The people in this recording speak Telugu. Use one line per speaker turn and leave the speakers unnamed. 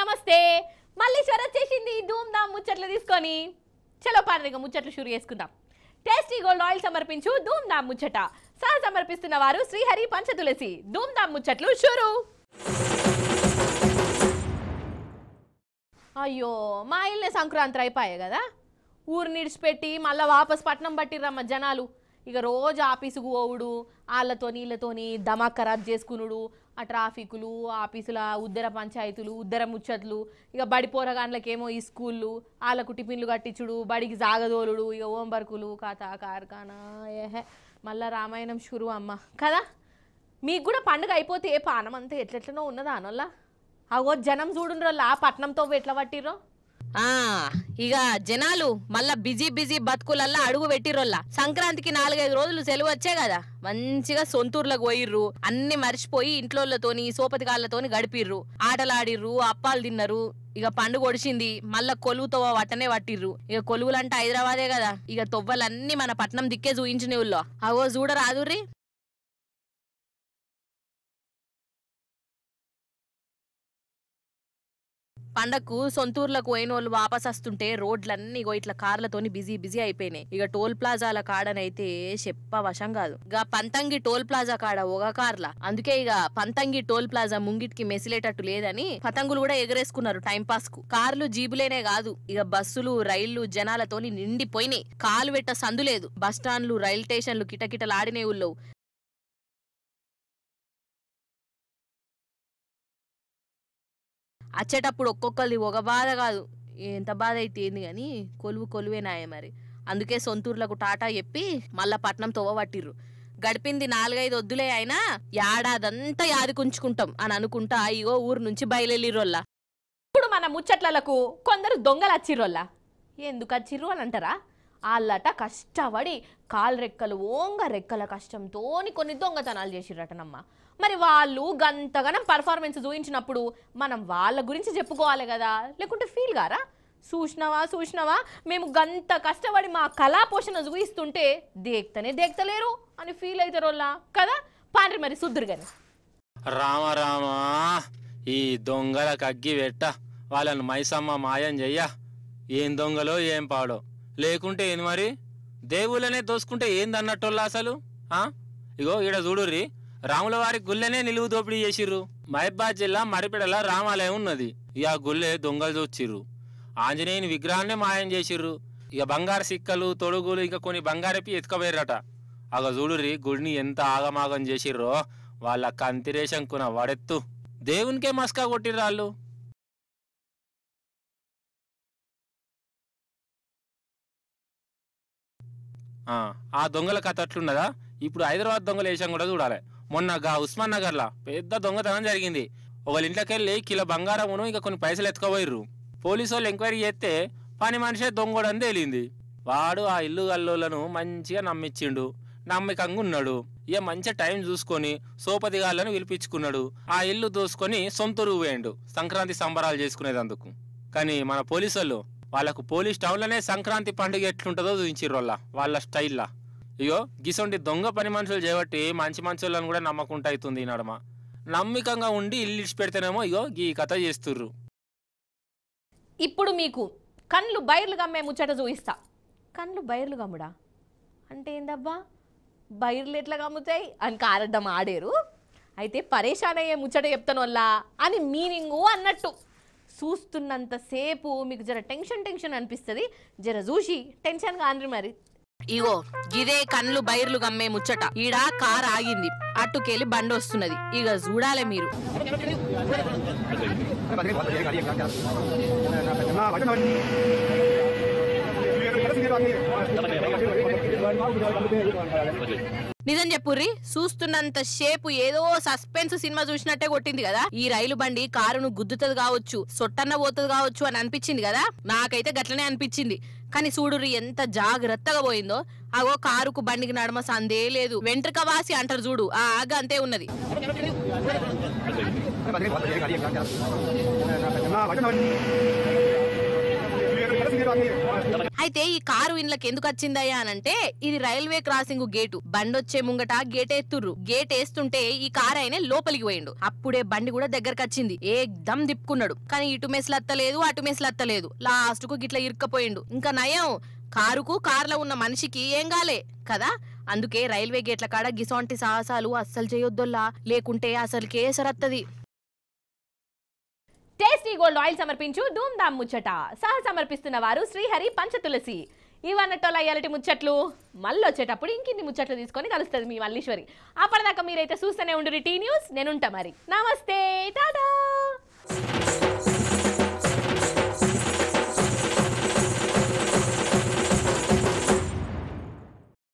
నమస్తే మళ్ళీ వచ్చేసింది ధూమ్ ధామ్ ముచ్చట్లు తీసుకొని చలో పారదిగా ముచ్చట్లు షురు చేసుకుందాం. టేస్టీ గోల్డ్ ఆయిల్ సమర్పించు ధూమ్ ధామ్ ముచ్చట సహ సమర్పిస్తున్న వారు శ్రీహరి పంచతులసి. ధూమ్ ధామ్ ముచ్చట్లు షురు. అయ్యో మా ఇల్లే సంక్రాంతి అయిపోయాయి కదా, ఊరు నిడిచిపెట్టి మళ్ళీ వాపస్ పట్నం పట్టిర్రమ్మ జనాలు. ఇక రోజు ఆఫీసుకు పోవుడు, వాళ్ళతోని వీళ్ళతోని దమాక్ ఖరాబ్ చేసుకునుడు, ఆ ట్రాఫిక్లు, ఆఫీసుల ఉద్దర పంచాయతీలు, ఉద్దర ముచ్చట్లు, ఇక బడి పోరగాన్లకేమో ఈ స్కూళ్ళు, వాళ్ళకు టిఫిన్లు కట్టించుడు, బడికి జాగదోలుడు, ఇక హోంవర్కులు, కథ కార్ఖానా, ఏహే మళ్ళా రామాయణం షురు అమ్మ కదా. మీకు కూడా పండుగ అయిపోతే పానం అంతా ఎట్లెట్లనో ఉన్నదా అనొల్లా. అగో జనం చూడుండ్రల్లా పట్నంతో ఎట్లా పట్టిర్రో.
ఇక జనాలు మళ్ళా బిజీ బిజీ బతుకులల్లా అడుగు పెట్టిర్రోల్లా. సంక్రాంతికి 4-5 రోజులు సెలవు వచ్చే కదా, మంచిగా సొంతూర్లకు పోయిర్రు, అన్ని మర్చిపోయి ఇంట్లోతోని సోపతికాళ్ళతోని గడిపిర్రు, ఆటలాడిర్రు, అప్పాలు తిన్నారు. ఇక పండుగ ఒడిచింది, మళ్ళా కొలువుతో వట్టనే పట్టిర్రు. ఇక కొలువులంటే హైదరాబాదే కదా, ఇక తొవ్వలన్నీ మన పట్నం దిక్కే చూయించిన ఊళ్ళో. అవో చూడరాదుర్రి. పండగకు సొంతూర్లకు పోయిన వాళ్ళు వాపస్ వస్తుంటే రోడ్లన్నీ ఇట్లా కార్లతోని బిజీ బిజీ అయిపోయినాయి. ఇక టోల్ ప్లాజాల కాడనైతే చెప్ప వశం కాదు. ఇక పంతంగి టోల్ ప్లాజా కాడ ఒక కార్ల, అందుకే ఇక పంతంగి టోల్ ప్లాజా ముంగిటికి మెసిలేటట్టు లేదని పతంగులు కూడా ఎగరేసుకున్నారు టైం పాస్ కు. కార్లు జీబులేనే కాదు, ఇక బస్సులు రైళ్లు జనాలతోని నిండిపోయినాయి. కాలు పెట్ట సందు లేదు. బస్ స్టాండ్లు రైల్ స్టేషన్లు కిటకిటలాడినే ఊళ్ళో. వచ్చేటప్పుడు ఒక్కొక్కరిది ఒక బాధ కాదు, ఎంత బాధ అయితే ఏంది కానీ కొలువేనాయ మరి. అందుకే సొంతూర్లకు టాటా చెప్పి మళ్ళా పట్నం తోవబట్టిర్రు. గడిపింది 4-5 వద్దులే అయినా ఏడాదంతా యాదికుంచుకుంటాం అని అనుకుంటా ఇగో ఊరు నుంచి బయలుదేరిరోల్లా.
ఇప్పుడు మన ముచ్చట్లకు కొందరు దొంగలు వచ్చిర్రోల్లా. ఎందుకు వచ్చిర్రు అని అంటారా? వాళ్ళట కష్టపడి కాలు రెక్కలు ఓంగ రెక్కల కష్టంతోని కొన్ని దొంగతనాలు చేసిర్రటనమ్మ. మరి వాళ్ళు గంతగనం పర్ఫార్మెన్స్ చూయించినప్పుడు మనం వాళ్ళ గురించి చెప్పుకోవాలి కదా, లేకుంటే ఫీల్ గారా? చూసినవా మేము గంత కష్టపడి మా కళా పోషణ చూయిస్తుంటే దేక్తలేరు అని ఫీల్ అవుతారోల్లా కదా. పాండ్రి మరి సుద్దురు గాని.
రామా ఈ దొంగలకు అగ్గి పెట్ట, వాళ్ళని మైసమ్మ మాయం చెయ్య. ఏం దొంగలో ఏం పాడో, లేకుంటే ఏంది మరి దేవుళ్ళనే దోసుకుంటే ఏందన్నట్టోళ్ళ అసలు. ఇగో ఈడ చూడుర్రి, రాములవారి గుళ్ళనే నిలువు దోపిడీ చేసిర్రు. మహబాద్ జిల్లా మరిపెడల రామాలయం ఉన్నది. ఇక గుళ్ళే దొంగలు చూచిర్రు. ఆంజనేయుని విగ్రహాన్నే మాయం చేసిర్రు. ఇక బంగారు సిక్కలు, తొడుగులు, ఇంకా కొన్ని బంగారపి ఎత్తుకపోయారట. అగ చూడుర్రి గుడిని ఎంత ఆగమాగం చేసిర్రో. వాళ్ళ కంతిరేశంకున వడెత్తు దేవునికే మస్కా కొట్టిర్రు వాళ్ళు. ఆ దొంగల కథ అట్లున్నదా? ఇప్పుడు హైదరాబాద్ దొంగల వేషం కూడా చూడాలి. మొన్న ఉస్మాన్ నగర్లా పెద్ద దొంగతనం జరిగింది. ఒకళ్ళ ఇంట్లోకెళ్ళి కిలో బంగారమును ఇంకా కొన్ని పైసలు ఎత్తుకోపోయిర్రు. పోలీసు వాళ్ళు ఎంక్వైరీ చేస్తే పని మనిషే దొంగోడని తేలింది. వాడు ఆ ఇల్లు గల్లోలను మంచిగా నమ్మిచ్చిండు, నమ్మకంగా ఉన్నాడు. ఇక మంచిగా టైం చూసుకొని సోపతిగాళ్ళను పిలిపించుకున్నాడు. ఆ ఇల్లు దోసుకొని సొంతూరు పోయిండు సంక్రాంతి సంబరాలు చేసుకునేదందుకు. కానీ మన పోలీసు వాళ్ళు వాళ్ళకు పోలీస్ టౌన్లోనే సంక్రాంతి పండుగ ఎట్లుంటుందో చూపించిర్రు వాళ్ళ స్టైల్లా. ఇగో గిసొంటి దొంగ పని మనుషులు చేయబట్టి మంచి మనుషులను కూడా నమ్మకుంటా అవుతుంది. ఈ నడమ నమ్మకంగా ఉండి ఇల్లు ఇడిచి పెడితేనేమో ఇగో ఈ కథ చేస్తుర్రు.
ఇప్పుడు మీకు కళ్ళు బైర్లు గమ్మే ముచ్చట చూయిస్తా. కళ్ళు బైర్లు గమ్ముడా అంటే ఏందబ్బా, బైర్లు ఎట్లా గమ్ముతాయి అని కారడ్డం ఆడేరు. అయితే పరేషాన్ అయ్యే ముచ్చట చెప్తానోల్లా అని మీనింగు అన్నట్టు. చూస్తున్నంతసేపు మీకు జర టెన్షన్ అనిపిస్తుంది. జర చూసి టెన్షన్ కాని మరి.
ఇగో గిదే కళ్ళు బైర్లు గమ్మే ముచ్చట. ఈడ కార్ ఆగింది, అట్టుకెళ్ళి బండి వస్తున్నది. ఇక చూడాలే మీరు. నిజం చెప్పుర్రి, చూస్తున్నంత షేపు ఏదో సస్పెన్స్ సినిమా చూసినట్టే కొట్టింది కదా. ఈ రైలు బండి కారును గుద్దుతుంది కావచ్చు, సొట్టన్న పోతుంది కావచ్చు అని అనిపించింది కదా. నాకైతే గట్లనే అనిపించింది. కానీ చూడుర్రి ఎంత జాగ్రత్తగా పోయిందో. అగో కారుకు బండికి నడమ సందే లేదు. వెంట్రుక వాసి అంటారు చూడు, ఆ ఆగ అంతే ఉన్నది. అయితే ఈ కారు ఇండ్లకి ఎందుకు వచ్చిందయ్యా అనంటే ఇది రైల్వే క్రాసింగ్ గేటు. బండి వచ్చే ముంగట గేట్ ఎత్తుర్రు. గేట్ వేస్తుంటే ఈ కారు అయినా లోపలికి పోయిండు. అప్పుడే బండి కూడా దగ్గరకు వచ్చింది. ఏకదం దిప్పుకున్నాడు. కానీ ఇటు మెస్లత్తలేదు అటు మెస్లత్తలేదు. లాస్ట్ కు గిట్లా ఇరుక్కపోయిండు. ఇంకా నయం కారుకు కార్లో ఉన్న మనిషికి ఏం కాలే కదా. అందుకే రైల్వే గేట్ల కాడ గిసొంటి సాహసాలు అస్సలు చేయొద్దోల్లా, లేకుంటే అసలు కేసరత్తది.
టేస్టీ గోల్డ్ ఆయిల్ సమర్పించు ధూమ్ ధామ్ ముచ్చట. సహ సమర్పిస్తున్న వారు శ్రీహరి పంచతులసి. ఇవన్నట్టోళ్ళ అయ్యాలటి ముచ్చట్లు మళ్ళీ వచ్చేటప్పుడు ఇంకిన్ని ముచ్చట్లు తీసుకొని కలుస్తుంది మీ మల్లీశ్వరి. అప్పటిదాకా మీరైతే చూస్తూనే ఉండు టీ న్యూస్. నేనుంటా మరి. నమస్తే, టాటా.